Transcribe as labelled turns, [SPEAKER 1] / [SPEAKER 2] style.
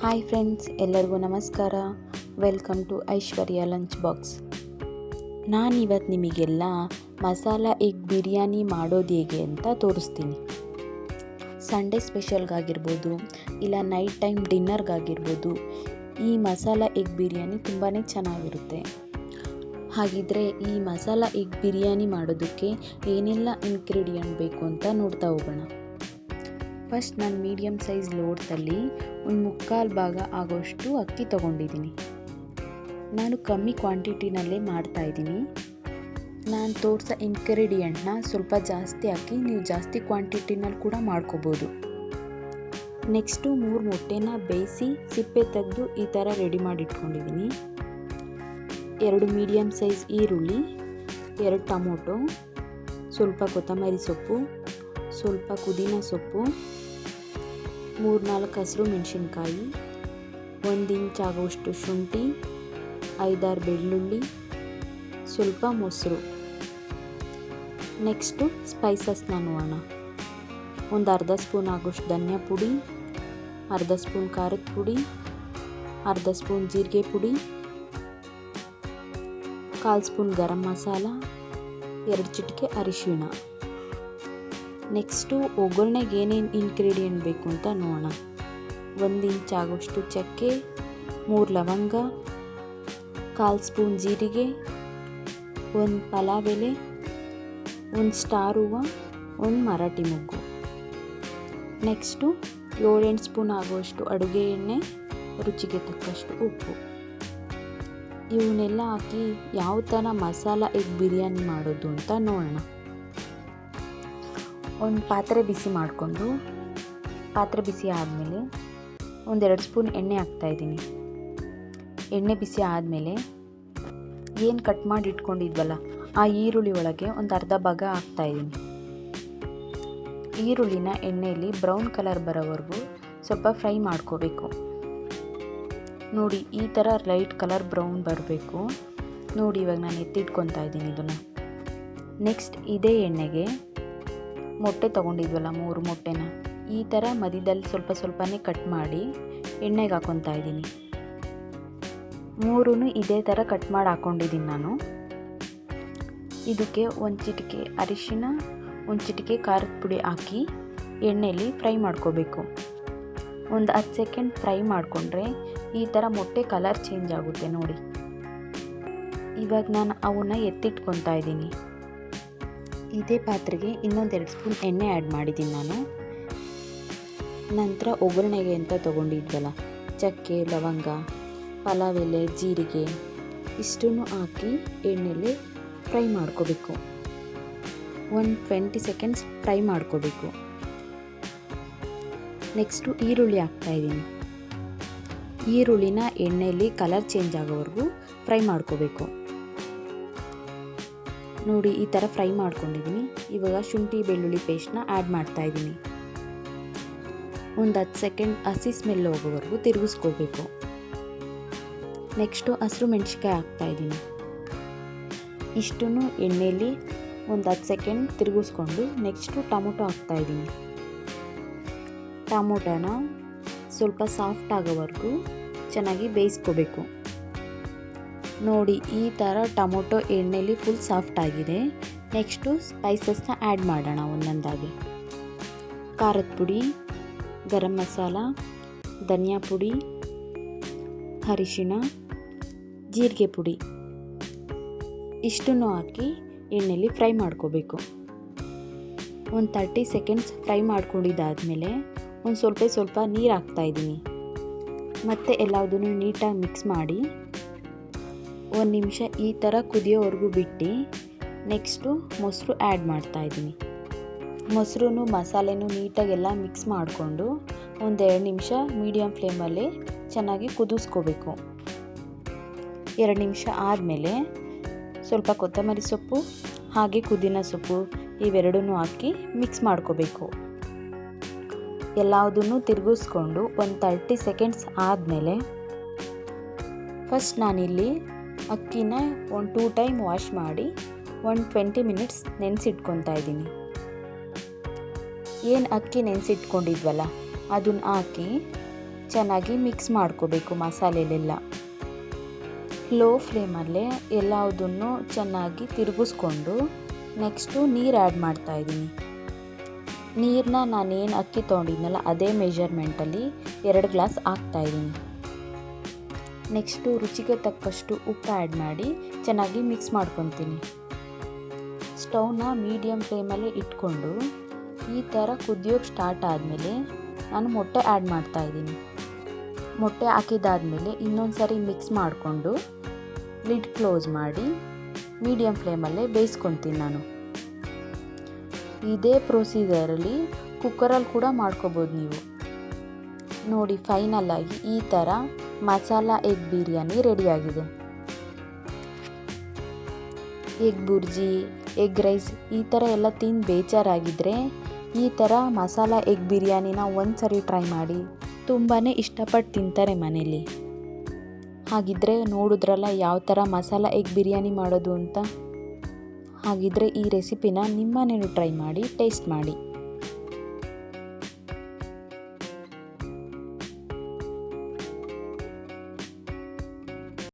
[SPEAKER 1] Hi friends, ಎಲ್ಲರಿಗೂ ನಮಸ್ಕಾರ. Welcome to Aishwarya lunch box. ನಾನಿವತ್ತು ನಿಮಗೆಲ್ಲ ಮಸಾಲ ಎಗ್ ಬಿರಿಯಾನಿ ಮಾಡೋದು ಹೇಗೆ ಅಂತ ತೋರಿಸ್ತೀನಿ. ಸಂಡೇ ಸ್ಪೆಷಲ್ಗಾಗಿರ್ಬೋದು, ಇಲ್ಲ ನೈಟ್ ಟೈಮ್ ಡಿನ್ನರ್ಗಾಗಿರ್ಬೋದು, ಈ ಮಸಾಲ ಎಗ್ ಬಿರಿಯಾನಿ ತುಂಬಾ ಚೆನ್ನಾಗಿರುತ್ತೆ. ಹಾಗಿದ್ರೆ ಈ ಮಸಾಲ ಎಗ್ ಬಿರಿಯಾನಿ ಮಾಡೋದಕ್ಕೆ ಏನೆಲ್ಲ ಇಂಗ್ರೀಡಿಯೆಂಟ್ ಬೇಕು ಅಂತ ನೋಡ್ತಾ ಹೋಗೋಣ. ಫಸ್ಟ್ ನಾನು ಮೀಡಿಯಮ್ ಸೈಜ್ ಲೋಟದಲ್ಲಿ ಒಂದು 3/4 ಭಾಗ ಆಗೋಷ್ಟು ಅಕ್ಕಿ ತೊಗೊಂಡಿದ್ದೀನಿ. ನಾನು ಕಮ್ಮಿ ಕ್ವಾಂಟಿಟಿನಲ್ಲೇ ಮಾಡ್ತಾಯಿದ್ದೀನಿ. ನಾನು ತೋರಿಸೋ ಇಂಗ್ರೀಡಿಯೆಂಟ್ನ ಸ್ವಲ್ಪ ಜಾಸ್ತಿ ಹಾಕಿ ನೀವು ಜಾಸ್ತಿ ಕ್ವಾಂಟಿಟಿನಲ್ಲಿ ಕೂಡ ಮಾಡ್ಕೋಬೋದು. ನೆಕ್ಸ್ಟು 3 ಮೊಟ್ಟೆನ ಬೇಯಿಸಿ ಸಿಪ್ಪೆ ತೆಗೆದು ಈ ಥರ ರೆಡಿ ಮಾಡಿ ಇಟ್ಕೊಂಡಿದ್ದೀನಿ. 2 ಮೀಡಿಯಮ್ ಸೈಜ್ ಈರುಳ್ಳಿ, 2 ಟೊಮೊಟೊ, ಸ್ವಲ್ಪ ಕೊತ್ತಂಬರಿ ಸೊಪ್ಪು, ಸ್ವಲ್ಪ ಪುದೀನ ಸೊಪ್ಪು, 3-4 ಹಸಿರು ಮೆಣಸಿನ್ಕಾಯಿ, 1 ಇಂಚ್ ಆಗುವಷ್ಟು ಶುಂಠಿ, 5-6 ಬೆಳ್ಳುಳ್ಳಿ, ಸ್ವಲ್ಪ ಮೊಸರು. ನೆಕ್ಸ್ಟು ಸ್ಪೈಸಸ್ನ ನೋಡೋಣ. ಒಂದು ಅರ್ಧ ಸ್ಪೂನ್ ಆಗೋಷ್ಟು ಧನಿಯಾ ಪುಡಿ, ಅರ್ಧ ಸ್ಪೂನ್ ಖಾರದ ಪುಡಿ, ಅರ್ಧ ಸ್ಪೂನ್ ಜೀರಿಗೆ ಪುಡಿ, 1/4 ಸ್ಪೂನ್ ಗರಂ ಮಸಾಲ, 2 ಚಿಟಿಕೆ ಅರಿಶಿಣ. ನೆಕ್ಸ್ಟು ಒಗ್ಗರಣೆಗೆ ಏನೇನು ಇಂಗ್ರೀಡಿಯೆಂಟ್ ಬೇಕು ಅಂತ ನೋಡೋಣ. 1 ಇಂಚ್ ಆಗೋಷ್ಟು ಚಕ್ಕೆ, 3 ಲವಂಗ, 1/4 ಸ್ಪೂನ್ ಜೀರಿಗೆ, 1 ಪಲಾವ್ ಎಲೆ, 1 ಸ್ಟಾರ್ ಹೂವು, 1 ಮರಾಠಿ ಮೊಗ್ಗು. ನೆಕ್ಸ್ಟು 7-8 ಸ್ಪೂನ್ ಆಗುವಷ್ಟು ಅಡುಗೆ ಎಣ್ಣೆ, ರುಚಿಗೆ ತಕ್ಕಷ್ಟು ಉಪ್ಪು. ಇವನ್ನೆಲ್ಲ ಹಾಕಿ ಯಾವ ಥರ ಮಸಾಲ ಎಗ್ ಬಿರಿಯಾನಿ ಮಾಡೋದು ಅಂತ ನೋಡೋಣ. ಒಂದು ಪಾತ್ರೆ ಬಿಸಿ ಮಾಡಿಕೊಂಡು, ಪಾತ್ರೆ ಬಿಸಿ ಆದಮೇಲೆ 1-2 ಸ್ಪೂನ್ ಎಣ್ಣೆ ಹಾಕ್ತಾಯಿದ್ದೀನಿ. ಎಣ್ಣೆ ಬಿಸಿ ಆದಮೇಲೆ ಏನು ಕಟ್ ಮಾಡಿ ಇಟ್ಕೊಂಡಿದ್ವಲ್ಲ ಆ ಈರುಳ್ಳಿ ಒಳಗೆ ಒಂದು ಅರ್ಧ ಭಾಗ ಹಾಕ್ತಾಯಿದ್ದೀನಿ. ಈರುಳ್ಳಿನ ಎಣ್ಣೆಯಲ್ಲಿ ಬ್ರೌನ್ ಕಲರ್ ಬರೋವರೆಗೂ ಸ್ವಲ್ಪ ಫ್ರೈ ಮಾಡ್ಕೋಬೇಕು. ನೋಡಿ, ಈ ಥರ ಲೈಟ್ ಕಲರ್ ಬ್ರೌನ್ ಬರಬೇಕು. ನೋಡಿ, ಇವಾಗ ನಾನು ಎತ್ತಿಟ್ಕೊತಾ ಇದ್ದೀನಿ ಇದನ್ನು. ನೆಕ್ಸ್ಟ್ ಇದೇ ಎಣ್ಣೆಗೆ ಮೊಟ್ಟೆ ತೊಗೊಂಡಿದ್ವಲ್ಲ 3 ಮೊಟ್ಟೆನ ಈ ಥರ ಮಧ್ಯದಲ್ಲಿ ಸ್ವಲ್ಪ ಸ್ವಲ್ಪನೇ ಕಟ್ ಮಾಡಿ ಎಣ್ಣೆಗೆ ಹಾಕ್ಕೊತಾ ಇದ್ದೀನಿ. 3 ಇದೇ ಥರ ಕಟ್ ಮಾಡಿ ಹಾಕ್ಕೊಂಡಿದ್ದೀನಿ ನಾನು. ಇದಕ್ಕೆ 1 ಚಿಟಿಕೆ ಅರಿಶಿಣ, 1 ಚಿಟಿಕೆ ಖಾರದ ಪುಡಿ ಹಾಕಿ ಎಣ್ಣೆಯಲ್ಲಿ ಫ್ರೈ ಮಾಡ್ಕೋಬೇಕು. ಒಂದು 10 ಸೆಕೆಂಡ್ ಫ್ರೈ ಮಾಡಿಕೊಂಡ್ರೆ ಈ ಥರ ಮೊಟ್ಟೆ ಕಲರ್ ಚೇಂಜ್ ಆಗುತ್ತೆ ನೋಡಿ. ಇವಾಗ ನಾನು ಅವನ್ನ ಎತ್ತಿಟ್ಕೊತಾ ಇದ್ದೀನಿ. ಇದೇ ಪಾತ್ರೆಗೆ ಇನ್ನೊಂದು 2 ಸ್ಪೂನ್ ಎಣ್ಣೆ ಆ್ಯಡ್ ಮಾಡಿದ್ದೀನಿ ನಾನು. ನಂತರ ಒಗ್ಗರಣೆಗೆ ಅಂತ ತೊಗೊಂಡಿದ್ವಲ್ಲ ಚಕ್ಕೆ, ಲವಂಗ, ಪಲಾವ್ ಎಲೆ, ಜೀರಿಗೆ ಇಷ್ಟನ್ನು ಹಾಕಿ ಎಣ್ಣೆಯಲ್ಲಿ ಫ್ರೈ ಮಾಡ್ಕೋಬೇಕು. 20 ಸೆಕೆಂಡ್ಸ್ ಫ್ರೈ ಮಾಡ್ಕೋಬೇಕು. ನೆಕ್ಸ್ಟು ಈರುಳ್ಳಿ ಹಾಕ್ತಾಯಿದ್ದೀನಿ. ಈರುಳ್ಳಿನ ಎಣ್ಣೆಯಲ್ಲಿ ಕಲರ್ ಚೇಂಜ್ ಆಗೋವರೆಗೂ ಫ್ರೈ ಮಾಡ್ಕೋಬೇಕು. ನೋಡಿ, ಈ ಥರ ಫ್ರೈ ಮಾಡ್ಕೊಂಡಿದ್ದೀನಿ. ಇವಾಗ ಶುಂಠಿ ಬೆಳ್ಳುಳ್ಳಿ ಪೇಸ್ಟ್ನ ಆ್ಯಡ್ ಮಾಡ್ತಾಯಿದ್ದೀನಿ. ಒಂದು 10 ಸೆಕೆಂಡ್ ಹಸಿ ಸ್ಮೆಲ್ ಹೋಗೋವರೆಗೂ ತಿರುಗಿಸ್ಕೋಬೇಕು. ನೆಕ್ಸ್ಟು ಹಸಿರು ಮೆಣಸಿನ್ಕಾಯಿ ಹಾಕ್ತಾಯಿದ್ದೀನಿ. ಇಷ್ಟನ್ನು ಎಣ್ಣೆಯಲ್ಲಿ ಒಂದು 10 ಸೆಕೆಂಡ್ ತಿರುಗಿಸ್ಕೊಂಡು ನೆಕ್ಸ್ಟು ಟೊಮೊಟೊ ಹಾಕ್ತಾಯಿದ್ದೀನಿ. ಟೊಮೊಟೊನ ಸ್ವಲ್ಪ ಸಾಫ್ಟ್ ಆಗೋವರೆಗೂ ಚೆನ್ನಾಗಿ ಬೇಯಿಸ್ಕೋಬೇಕು. ನೋಡಿ, ಈ ಥರ ಟೊಮೊಟೊ ಎಣ್ಣೆಯಲ್ಲಿ ಫುಲ್ ಸಾಫ್ಟ್ ಆಗಿದೆ. ನೆಕ್ಸ್ಟು ಸ್ಪೈಸಸ್ನ ಆ್ಯಡ್ ಮಾಡೋಣ ಒಂದೊಂದಾಗಿ. ಖಾರದ ಪುಡಿ, ಗರಂ ಮಸಾಲ, ಧನಿಯಾ ಪುಡಿ, ಅರಿಶಿಣ, ಜೀರಿಗೆ ಪುಡಿ ಇಷ್ಟನ್ನು ಹಾಕಿ ಎಣ್ಣೆಯಲ್ಲಿ ಫ್ರೈ ಮಾಡ್ಕೋಬೇಕು. ಒಂದು 30 ಸೆಕೆಂಡ್ಸ್ ಫ್ರೈ ಮಾಡ್ಕೊಂಡಿದ್ದಾದಮೇಲೆ ಒಂದು ಸ್ವಲ್ಪ ನೀರು ಹಾಕ್ತಾಯಿದ್ದೀನಿ. ಮತ್ತು ಎಲ್ಲದನ್ನು ನೀಟಾಗಿ ಮಿಕ್ಸ್ ಮಾಡಿ 1 ನಿಮಿಷ ಈ ಥರ ಕುದಿಯೋವರೆಗೂ ಬಿಟ್ಟು ನೆಕ್ಸ್ಟು ಮೊಸರು ಆ್ಯಡ್ ಮಾಡ್ತಾಯಿದ್ದೀನಿ. ಮೊಸರು ಮಸಾಲೆನೂ ನೀಟಾಗೆಲ್ಲ ಮಿಕ್ಸ್ ಮಾಡಿಕೊಂಡು ಒಂದು 2 ನಿಮಿಷ ಮೀಡಿಯಮ್ ಫ್ಲೇಮಲ್ಲಿ ಚೆನ್ನಾಗಿ ಕುದಿಸ್ಕೋಬೇಕು. 2 ನಿಮಿಷ ಆದಮೇಲೆ ಸ್ವಲ್ಪ ಕೊತ್ತಂಬರಿ ಸೊಪ್ಪು ಹಾಗೆ ಪುದೀನ ಸೊಪ್ಪು ಇವೆರಡನ್ನೂ ಹಾಕಿ ಮಿಕ್ಸ್ ಮಾಡ್ಕೋಬೇಕು. ಎಲ್ಲದನ್ನು ತಿರುಗಿಸ್ಕೊಂಡು ಒಂದು 30 ಸೆಕೆಂಡ್ಸ್ ಆದಮೇಲೆ ಫಸ್ಟ್ ನಾನಿಲ್ಲಿ ಅಕ್ಕಿನ ಒಂದು 2 ಟೈಮ್ ವಾಶ್ ಮಾಡಿ 20 ಮಿನಿಟ್ಸ್ ನೆನೆಸಿಟ್ಕೊತಾ ಇದ್ದೀನಿ. ಏನು ಅಕ್ಕಿ ನೆನೆಸಿಟ್ಕೊಂಡಿದ್ವಲ್ಲ ಅದನ್ನು ಹಾಕಿ ಚೆನ್ನಾಗಿ ಮಿಕ್ಸ್ ಮಾಡ್ಕೋಬೇಕು ಮಸಾಲೆಲೆಲ್ಲ. ಲೋ ಫ್ಲೇಮಲ್ಲೇ ಎಲ್ಲದನ್ನು ಚೆನ್ನಾಗಿ ತಿರುಗಿಸ್ಕೊಂಡು ನೆಕ್ಸ್ಟು ನೀರು ಆ್ಯಡ್ ಮಾಡ್ತಾಯಿದ್ದೀನಿ. ನೀರನ್ನ ನಾನೇನು ಅಕ್ಕಿ ತೊಗೊಂಡಿದ್ನಲ್ಲ ಅದೇ ಮೆಷರ್ಮೆಂಟಲ್ಲಿ 2 ಗ್ಲಾಸ್ ಹಾಕ್ತಾಯಿದ್ದೀನಿ. ನೆಕ್ಸ್ಟು ರುಚಿಗೆ ತಕ್ಕಷ್ಟು ಉಪ್ಪು ಆ್ಯಡ್ ಮಾಡಿ ಚೆನ್ನಾಗಿ ಮಿಕ್ಸ್ ಮಾಡ್ಕೊತೀನಿ. ಸ್ಟವ್ನ ಮೀಡಿಯಮ್ ಫ್ಲೇಮಲ್ಲೇ ಇಟ್ಕೊಂಡು ಈ ಥರ ಕುದಿಯೋಕ್ಕೆ ಸ್ಟಾರ್ಟ್ ಆದಮೇಲೆ ನಾನು ಮೊಟ್ಟೆ ಆ್ಯಡ್ ಮಾಡ್ತಾಯಿದ್ದೀನಿ. ಮೊಟ್ಟೆ ಹಾಕಿದಾದ್ಮೇಲೆ ಇನ್ನೊಂದು ಸರಿ ಮಿಕ್ಸ್ ಮಾಡಿಕೊಂಡು ಲಿಡ್ ಕ್ಲೋಸ್ ಮಾಡಿ ಮೀಡಿಯಮ್ ಫ್ಲೇಮಲ್ಲೇ ಬೇಯಿಸ್ಕೊತೀನಿ ನಾನು. ಇದೇ ಪ್ರೊಸೀಜರಲ್ಲಿ ಕುಕ್ಕರಲ್ಲಿ ಕೂಡ ಮಾಡ್ಕೋಬೋದು ನೀವು. ನೋಡಿ ಫೈನಲ್ ಆಗಿ ಈ ಥರ ಮಸಾಲ ಎಗ್ ಬಿರಿಯಾನಿ ರೆಡಿಯಾಗಿದೆ. ಎಗ್ ಬುರ್ಜಿ, ಎಗ್ ರೈಸ್ ಈ ಥರ ಎಲ್ಲ ತಿಂದು ಬೇಜಾರಾಗಿದ್ದರೆ ಈ ಥರ ಮಸಾಲ ಎಗ್ ಬಿರಿಯಾನಿನ ಒಂದು ಸರಿ ಟ್ರೈ ಮಾಡಿ. ತುಂಬಾ ಇಷ್ಟಪಟ್ಟು ತಿಂತಾರೆ ಮನೇಲಿ. ಹಾಗಿದ್ದರೆ ನೋಡಿದ್ರಲ್ಲ ಯಾವ ಥರ ಮಸಾಲ ಎಗ್ ಬಿರಿಯಾನಿ ಮಾಡೋದು ಅಂತ. ಹಾಗಿದ್ದರೆ ಈ ರೆಸಿಪಿನ ನಿಮ್ಮನೇಲೂ ಟ್ರೈ ಮಾಡಿ ಟೇಸ್ಟ್ ಮಾಡಿ.